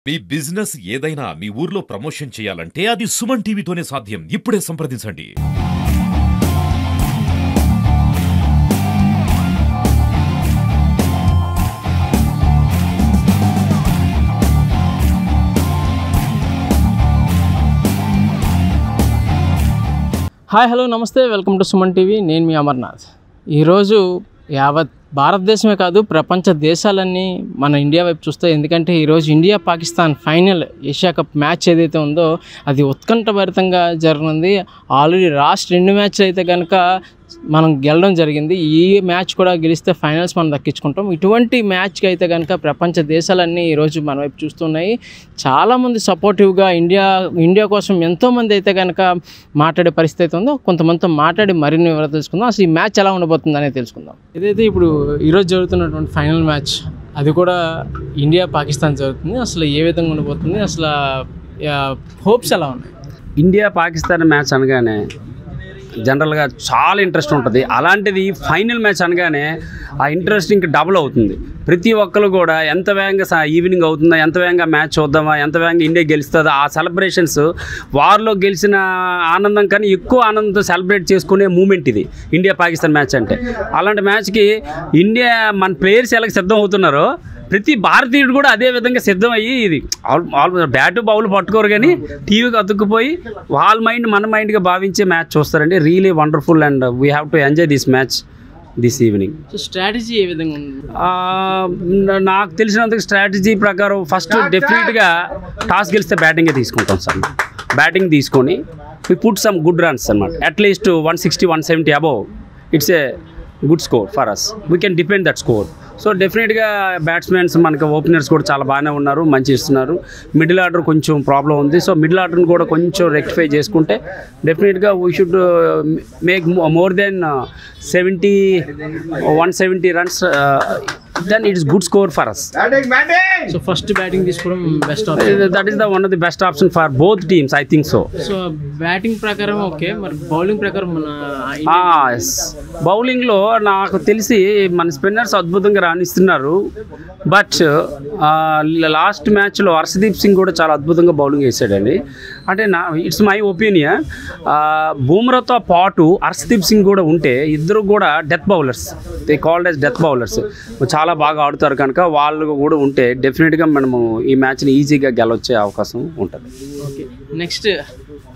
మీ business ఏదైనా మీ ఊర్లో promotion చేయాలంటే అది సుమన్ టీవీతోనే సాధ్యం. ఇప్పుడే సంప్రదించండి. హాయ్ హలో నమస్తే, వెల్కమ్ టు సుమన్ టీవీ. నేను మీ అమర్నాథ్. ఈరోజు యావత్ భారతదేశమే కాదు ప్రపంచ దేశాలన్నీ మన ఇండియా వైపు చూస్తాయి. ఎందుకంటే ఈరోజు India Pakistan final Asia cup match ఏదైతే ఉందో అది ఉత్కంఠభరితంగా జరగనుంది. ఆల్రెడీ లాస్ట్ 2 మ్యాచ్లు అయితే కనుక మనం గెలవడం జరిగింది. ఈ మ్యాచ్ కూడా గెలిస్తే ఫైనల్స్ మనం దక్కించుకుంటాం. ఇటువంటి మ్యాచ్కి అయితే కనుక ప్రపంచ దేశాలన్నీ ఈరోజు మన వైపు చూస్తున్నాయి. చాలామంది సపోర్టివ్గా ఇండియా కోసం ఎంతోమంది అయితే కనుక మాట్లాడే పరిస్థితి అయితే ఉందో, కొంతమందితో మాట్లాడి మరిన్ని వివరాలు తెలుసుకుందాం. అసలు ఈ మ్యాచ్ ఎలా ఉండబోతుంది అనేది తెలుసుకుందాం. ఏదైతే ఇప్పుడు ఈరోజు జరుగుతున్నటువంటి ఫైనల్ మ్యాచ్ అది కూడా ఇండియా పాకిస్తాన్ జరుగుతుంది. అసలు ఏ విధంగా ఉండబోతుంది, అసలు హోప్స్ ఎలా ఉన్నాయి? ఇండియా పాకిస్తాన్ మ్యాచ్ అనగానే జనరల్గా చాలా ఇంట్రెస్ట్ ఉంటుంది. అలాంటిది ఫైనల్ మ్యాచ్ అనగానే ఆ ఇంట్రెస్ట్ ఇంకా డబుల్ అవుతుంది. ప్రతి ఒక్కరు కూడా ఎంత వేగంగా ఈవినింగ్ అవుతుందా, ఎంత వేగంగా మ్యాచ్ చూద్దామా, ఎంత వేగంగా ఇండియా గెలుస్తుందా, ఆ సెలబ్రేషన్స్ వార్లో గెలిచిన ఆనందం కానీ ఎక్కువ ఆనందంతో సెలబ్రేట్ చేసుకునే మూమెంట్ ఇది ఇండియా పాకిస్తాన్ మ్యాచ్ అంటే. అలాంటి మ్యాచ్కి ఇండియా మన ప్లేయర్స్ ఎలా సిద్ధం అవుతున్నారో ప్రతి భారతీయుడు కూడా అదే విధంగా సిద్ధం అయ్యి, ఇది బ్యాటు బౌల్ పట్టుకోరు కానీ టీవీకి అతుక్కుపోయి వాళ్ళ మైండ్ మన మైండ్గా భావించే మ్యాచ్ చూస్తారండి. Really wonderful and we have to enjoy this match this evening. Strategy ఏ విధంగా ఉంది? నాకు తెలిసినందుకు స్ట్రాటజీ ప్రకారం ఫస్ట్ డెఫినెట్గా టాస్ గెలిస్తే బ్యాటింగే తీసుకుంటాం సార్. బ్యాటింగ్ తీసుకొని we put some good runs అనమాట. At least 160, 170 above it's a good score for us. We can depend that score. So డెఫినెట్గా బ్యాట్స్మెన్స్ మనకి ఓపెనర్స్ కూడా చాలా బాగానే ఉన్నారు, మంచి ఇస్తున్నారు. మిడిల్ ఆర్డర్ కొంచెం ప్రాబ్లం ఉంది. సో మిడిల్ ఆర్డర్ని కూడా కొంచెం రెక్టిఫై చేసుకుంటే డెఫినెట్గా we should make more than 170 runs. then it is good score for us. So first batting తీసుకోవడం best option. That is the one of the best option for both teams, I think so. So batting ప్రకారం okay, మరి bowling ప్రకారం మన బౌలింగ్లో నాకు తెలిసి మన spinners అద్భుతంగా రాణిస్తున్నారు. బట్ లాస్ట్ మ్యాచ్లో హర్షదీప్ సింగ్ కూడా చాలా అద్భుతంగా బౌలింగ్ వేసాడండి. అంటే ఇట్స్ మై ఒపీనియన్, బూమ్రాతో పాటు హర్షదీప్ సింగ్ కూడా ఉంటే ఇద్దరు కూడా death bowlers, they called as death bowlers, చాలా బాగా ఆడుతారు. కనుక వాళ్ళు కూడా ఉంటే డెఫినెట్గా మనము ఈ మ్యాచ్ని ఈజీగా గెలవచ్చే అవకాశం ఉంటుంది. Okay, next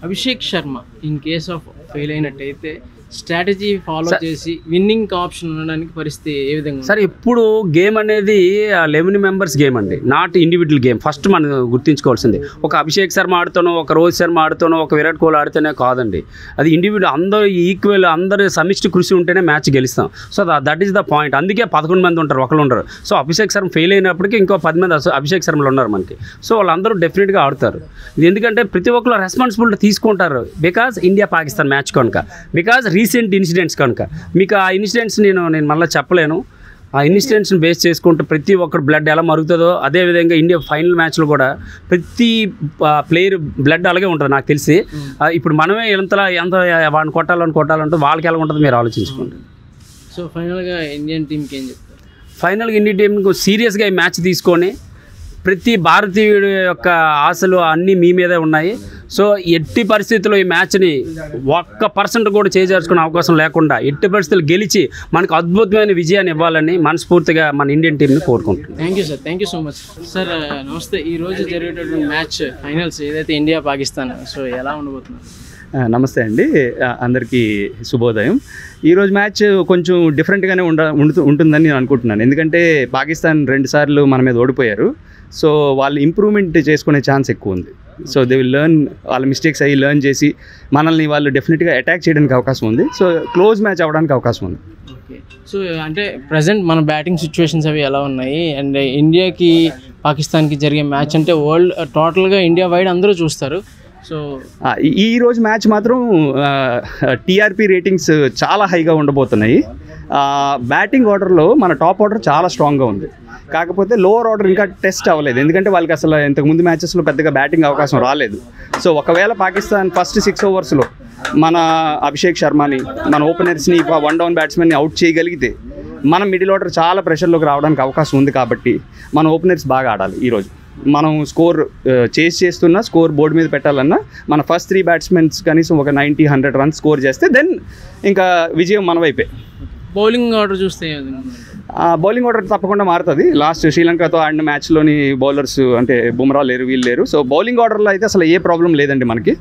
Abhishek Sharma in case of fail అయినట్టయితే స్ట్రాటజీ ఫాలో చేసి విన్నింగ్ ఆప్షన్ ఉండడానికి పరిస్థితి ఏ విధంగా? సార్, ఇప్పుడు గేమ్ అనేది 11 మెంబర్స్ గేమ్ అండి, నాట్ ఇండివిజువల్ గేమ్. ఫస్ట్ మనం గుర్తుంచుకోవాల్సింది, ఒక అభిషేక్ శర్మ ఆడుతానో, ఒక రోహిత్ శర్మ ఆడుతానో, ఒక విరాట్ కోహ్లీ ఆడితేనే కాదండి. అది ఇండివిజువల్, అందరూ ఈక్వల్, అందరూ సమిష్టి కృషి ఉంటేనే మ్యాచ్ గెలుస్తాం. So that is the point. అందుకే 11 మంది ఉంటారు, ఒకళ్ళు ఉండరు. సో అభిషేక్ శర్మ ఫెయిల్ అయినప్పటికీ ఇంకో 10 మంది అభిషేక్ శర్మలు ఉన్నారు మనకి. సో వాళ్ళందరూ డెఫినెట్గా ఆడతారు. ఇది ఎందుకంటే ప్రతి ఒక్కరు రెస్పాన్సిబిలిటీ తీసుకుంటారు. బికాజ్ ఇండియా పాకిస్తాన్ మ్యాచ్ కనుక, బికాజ్ రీసెంట్ ఇన్సిడెంట్స్ కనుక. మీకు ఆ ఇన్సిడెంట్స్ నేను మళ్ళీ చెప్పలేను. ఆ ఇన్సిడెంట్స్ని బేస్ చేసుకుంటే ప్రతి ఒక్కరు బ్లడ్ ఎలా మరుగుతుందో అదేవిధంగా ఇండియా ఫైనల్ మ్యాచ్లో కూడా ప్రతి ప్లేయర్ బ్లడ్ అలాగే ఉంటుంది నాకు తెలిసి. ఇప్పుడు మనమే ఎంత వాడిని కొట్టాలంటే వాళ్ళకి ఎలా ఉంటుంది మీరు ఆలోచించుకోండి. సో ఫైనల్గా ఇండియన్ టీమ్కి ఏం చెప్తారు? ఫైనల్గా ఇండియన్ టీంకి సీరియస్గా ఈ మ్యాచ్ తీసుకొని ప్రతి భారతీయుడి యొక్క ఆశలు అన్నీ మీ మీదే ఉన్నాయి. సో ఎట్టి పరిస్థితుల్లో ఈ మ్యాచ్ని 1% కూడా చేజార్చుకునే అవకాశం లేకుండా ఎట్టి పరిస్థితులు గెలిచి మనకు అద్భుతమైన విజయాన్ని ఇవ్వాలని మనస్ఫూర్తిగా మన ఇండియన్ టీంని కోరుకుంటున్నాను. Thank you sir, thank you so much sir. నమస్తే. ఈరోజు జరిగేటటువంటి మ్యాచ్ ఫైనల్స్ ఏదైతే ఇండియా పాకిస్తాన్, సో ఎలా ఉండబోతున్నారు? నమస్తే అండి, అందరికీ శుభోదయం. ఈరోజు మ్యాచ్ కొంచెం డిఫరెంట్గానే ఉంటుందని నేను అనుకుంటున్నాను. ఎందుకంటే పాకిస్తాన్ 2 సార్లు మన మీద ఓడిపోయారు. సో వాళ్ళు ఇంప్రూవ్మెంట్ చేసుకునే ఛాన్స్ ఎక్కువ ఉంది. సో దే విల్ లెర్న్, వాళ్ళ మిస్టేక్స్ అయ్యి లెర్న్ చేసి మనల్ని వాళ్ళు డెఫినెట్గా అటాక్ చేయడానికి అవకాశం ఉంది. సో క్లోజ్ మ్యాచ్ అవ్వడానికి అవకాశం ఉంది. ఓకే, సో అంటే ప్రజెంట్ మన బ్యాటింగ్ సిచ్యువేషన్స్ అవి ఎలా ఉన్నాయి? అండ్ ఇండియాకి పాకిస్తాన్కి జరిగే మ్యాచ్ అంటే వరల్డ్ టోటల్గా ఇండియా వైడ్ అందరూ చూస్తారు. సో ఈరోజు మ్యాచ్ మాత్రం టీఆర్పీ రేటింగ్స్ చాలా హైగా ఉండబోతున్నాయి. బ్యాటింగ్ ఆర్డర్లో మన టాప్ ఆర్డర్ చాలా స్ట్రాంగ్గా ఉంది. కాకపోతే లోవర్ ఆర్డర్ ఇంకా టెస్ట్ అవ్వలేదు. ఎందుకంటే వాళ్ళకి అసలు ఇంతకుముందు మ్యాచెస్లో పెద్దగా బ్యాటింగ్ అవకాశం రాలేదు. సో ఒకవేళ పాకిస్తాన్ ఫస్ట్ 6 ఓవర్స్లో మన అభిషేక్ శర్మని, మన ఓపెనర్స్ని, 1 డౌన్ బ్యాట్స్మెన్ని అవుట్ చేయగలిగితే మనం మిడిల్ ఆర్డర్ చాలా ప్రెషర్లోకి రావడానికి అవకాశం ఉంది. కాబట్టి మన ఓపెనర్స్ బాగా ఆడాలి ఈరోజు. మనం స్కోర్ చేస్ చేస్తున్నా స్కోర్ బోర్డు మీద పెట్టాలన్నా మన ఫస్ట్ 3 బ్యాట్స్మెన్స్ కనీసం ఒక 90-100 రన్స్ స్కోర్ చేస్తే దెన్ ఇంకా విజయం మన వైపే. బౌలింగ్ ఆర్డర్ చూస్తే బౌలింగ్ ఆర్డర్ తప్పకుండా మారుతుంది. లాస్ట్ శ్రీలంకతో ఆడిన మ్యాచ్లోని బౌలర్స్ అంటే బుమ్రా లేరు, వీళ్ళు లేరు. సో బౌలింగ్ ఆర్డర్లో అయితే అసలు ఏ ప్రాబ్లం లేదండి మనకి.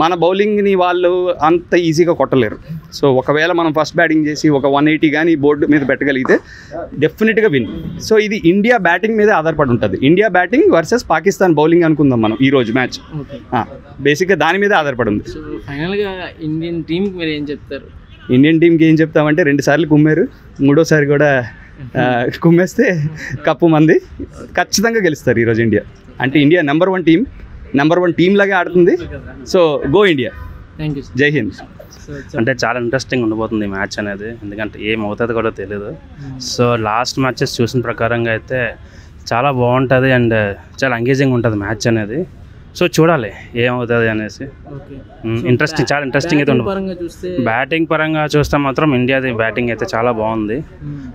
మన బౌలింగ్ని వాళ్ళు అంత ఈజీగా కొట్టలేరు. సో ఒకవేళ మనం ఫస్ట్ బ్యాటింగ్ చేసి ఒక 180 కానీ బోర్డు మీద పెట్టగలిగితే డెఫినెట్గా విన్. సో ఇది ఇండియా బ్యాటింగ్ మీదే ఆధారపడి ఉంటుంది. India batting versus Pakistan bowling అనుకుందాం మనం ఈరోజు మ్యాచ్. బేసిక్గా దాని మీదే ఆధారపడి ఉంది. సో ఫైనల్గా ఇండియన్ టీంకి మీరు ఏం చెప్తారు? ఇండియన్ టీంకి ఏం చెప్తామంటే 2 సార్లు కుమ్మారు, 3వసారి కూడా కుమ్మేస్తే కప్పు మంది ఖచ్చితంగా గెలుస్తారు ఈరోజు ఇండియా. అంటే ఇండియా నెంబర్ 1 టీం లాగే ఆడుతుంది. So go India. Thank you. జై హింద్. అంటే చాలా ఇంట్రెస్టింగ్ ఉండబోతుంది ఈ మ్యాచ్ అనేది, ఎందుకంటే ఏమవుతుందో కూడా తెలియదు. సో లాస్ట్ మ్యాచెస్ చూసిన ప్రకారంగా అయితే చాలా బాగుంటుంది అండ్ చాలా ఎంగేజింగ్ ఉంటుంది మ్యాచ్ అనేది. సో చూడాలి ఏమవుతుంది అనేసి. ఇంట్రెస్టింగ్, చాలా ఇంట్రెస్టింగ్ అయితే ఉండదు. బ్యాటింగ్ పరంగా చూస్తే మాత్రం ఇండియాది బ్యాటింగ్ అయితే చాలా బాగుంది.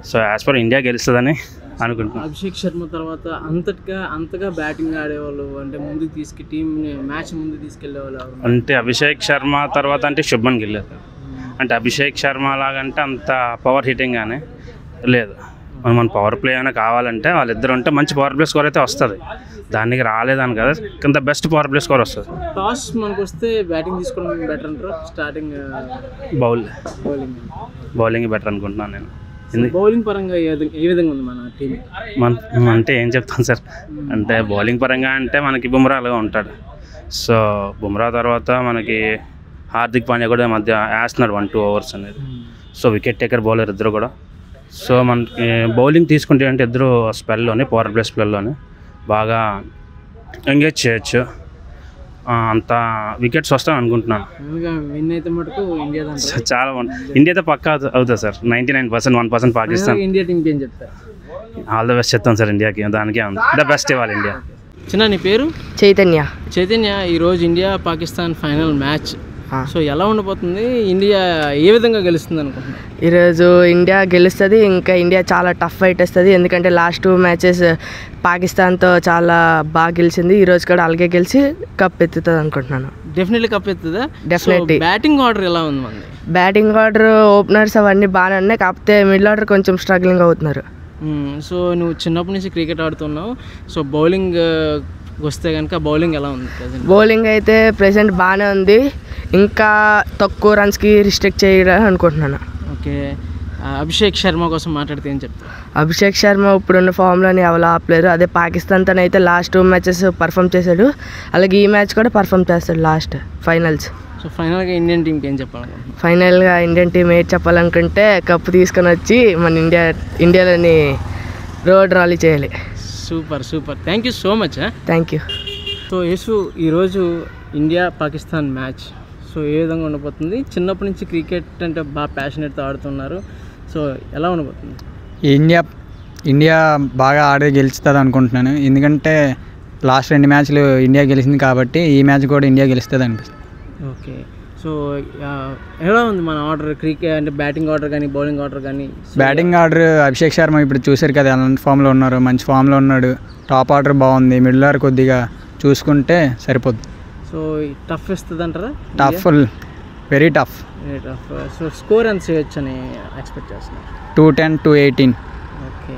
సో యాజ్ పర్ ఇండియా గెలుస్తుందని అనుకుంటున్నాను. అభిషేక్ శర్మ తర్వాత అంతగా బ్యాటింగ్ ఆడేవాళ్ళు అంటే ముందుకు టీంని మ్యాచ్ ముందు తీసుకెళ్లేవాళ్ళు అంటే అభిషేక్ శర్మ తర్వాత అంటే శుభ్మన్ గిల్. అంటే అభిషేక్ శర్మ లాగంటే అంత పవర్ హిట్టింగ్ కానీ లేదు. మన పవర్ ప్లే అయినా కావాలంటే వాళ్ళిద్దరు ఉంటే మంచి పవర్ ప్లే స్కోర్ అయితే వస్తుంది. దానికి రాలేదని కదా కింద బెస్ట్ పవర్ ప్లే స్కోర్ వస్తుంది. టాస్ మనకు వస్తే బ్యాటింగ్ తీసుకోవడం బెటర్ అంటారా? స్టార్టింగ్ బౌలింగ్ బెటర్ అనుకుంటున్నాను నేను. బౌలింగ్ పరంగా ఏ విధంగా ఉంది మన టీం? అంటే ఏం చెప్తాను సార్, అంటే బౌలింగ్ పరంగా అంటే మనకి బుమ్రా అలాగా ఉంటాడు. సో బుమ్రా తర్వాత మనకి హార్దిక్ పాండ్యా కూడా మధ్య వేస్తున్నాడు 1-2 ఓవర్స్ అనేది. సో వికెట్ టేకర్ బౌలర్ ఇద్దరు కూడా. సో మనకి బౌలింగ్ తీసుకుంటే అంటే ఇద్దరు స్పెల్లోనే పవర్ ప్లే స్పెల్లోనే బాగా ఎంగేజ్ చేయొచ్చు. అంత వికెట్స్ వస్తాయని అనుకుంటున్నాను. విన్ అయితే మటుకు ఇండియా చాలా ఇండియాతో పక్కా అవుతుంది సార్. 99%, 1% పాకిస్తాన్. ఇండియా టీంకి ఏం చెప్తారు? ఆల్ ద బెస్ట్ చెప్తాను సార్ ఇండియాకి. దానికే ఉంది ద బెస్ట్ ఇవ్వాలి ఇండియా. చిన్న నీ పేరు? చైతన్య. ఈరోజు India Pakistan final match. So ఎలా ఉండబోతుంది? ఇండియా ఏ విధంగా గెలుస్తుంది అనుకుంటున్నాను? ఈరోజు ఇండియా గెలుస్తుంది. ఇంకా ఇండియా చాలా టఫ్ ఫైట్ వస్తుంది, ఎందుకంటే లాస్ట్ 2 మ్యాచెస్ పాకిస్తాన్తో చాలా బాగా గెలిచింది. ఈరోజు కూడా అలాగే గెలిచి కప్ ఎత్తుతుంది అనుకుంటున్నాను. డెఫినెట్లీ కప్ ఎత్తుందా? డెఫినెట్లీ. బ్యాటింగ్ ఆర్డర్ ఎలా ఉంది మనది? బ్యాటింగ్ ఆర్డర్, ఓపెనర్స్ అవన్నీ బాగానే ఉన్నాయి, కాకపోతే మిడిల్ ఆర్డర్ కొంచెం స్ట్రగ్లింగ్ అవుతున్నారు. సో నువ్వు చిన్నప్పటి నుంచి క్రికెట్ ఆడుతున్నావు. సో బౌలింగ్ వస్తే కనుక బౌలింగ్ ఎలా ఉంది? బౌలింగ్ అయితే ప్రెసెంట్ బాగానే ఉంది, ఇంకా తక్కువ రన్స్కి రిస్ట్రిక్ట్ చేయాలని అనుకుంటున్నాను. ఓకే. అభిషేక్ శర్మ కోసం మాట్లాడితే ఏం చెప్తారు? అభిషేక్ శర్మ ఇప్పుడున్న ఫామ్లోని ఎవరు ఆపలేరు. అదే పాకిస్తాన్తో అయితే లాస్ట్ 2 మ్యాచెస్ పర్ఫామ్ చేశాడు, అలాగే ఈ మ్యాచ్ కూడా పర్ఫామ్ చేస్తాడు లాస్ట్ ఫైనల్స్. సో ఫైనల్గా ఇండియన్ టీంకి ఏం చెప్పాలనుకుంటున్నాను? ఫైనల్గా ఇండియన్ టీం ఏం చెప్పాలనుకుంటే కప్పు తీసుకొని వచ్చి మన ఇండియాలోని రోడ్ ర్యాలీ చేయాలి. Super. Thank you so much. Thank you. So Yesu, ఈరోజు ఇండియా పాకిస్తాన్ మ్యాచ్ సో ఏ విధంగా ఉండబోతుంది? చిన్నప్పటి నుంచి క్రికెట్ అంటే బాగా ప్యాషనెట్తో ఆడుతున్నారు. సో ఎలా ఉండబోతుంది? ఇండియా బాగా ఆడే గెలుస్తుంది అనుకుంటున్నాను, ఎందుకంటే లాస్ట్ 2 మ్యాచ్లు ఇండియా గెలిచింది కాబట్టి ఈ మ్యాచ్ కూడా ఇండియా గెలుస్తుంది అనిపిస్తుంది. ఓకే. సో ఎలా ఉంది మన ఆర్డర్? క్రికెట్ అంటే బ్యాటింగ్ ఆర్డర్ కానీ బౌలింగ్ ఆర్డర్ కానీ? బ్యాటింగ్ ఆర్డర్ అభిషేక్ శర్మ ఇప్పుడు చూశారు కదా ఎలాంటి ఫామ్లో ఉన్నారు, మంచి ఫామ్లో ఉన్నాడు. టాప్ ఆర్డర్ బాగుంది, మిడిల్ ఆర్డర్ కొద్దిగా చూసుకుంటే సరిపోద్ది. సో టఫ్ ఇస్తుంది అంటారా? Tough, very tough. So score ఎంత చేయొచ్చు అని ఎక్స్పెక్ట్ చేస్తున్నారు? 210, 218. ఓకే.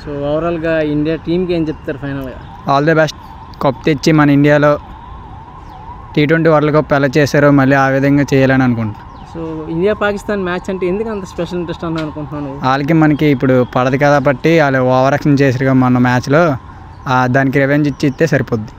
సో ఓవరాల్గా ఇండియా టీంకి ఏం చెప్తారు ఫైనల్గా? All the best. కప్ తెచ్చి మన ఇండియాలో T20 వరల్డ్ కప్ ఎలా చేశారో మళ్ళీ ఆ విధంగా చేయాలని అనుకుంటున్నాను. సో ఇండియా పాకిస్తాన్ మ్యాచ్ అంటే ఎందుకు అంత స్పెషల్ ఇంట్రెస్ట్ అని అనుకుంటున్నాను? వాళ్ళకి మనకి ఇప్పుడు పడదు కాబట్టి వాళ్ళు ఓవర్ యాక్షన్ చేసారు కదా మొన్న మ్యాచ్లో, దానికి రివెంజ్ ఇస్తే సరిపోద్ది.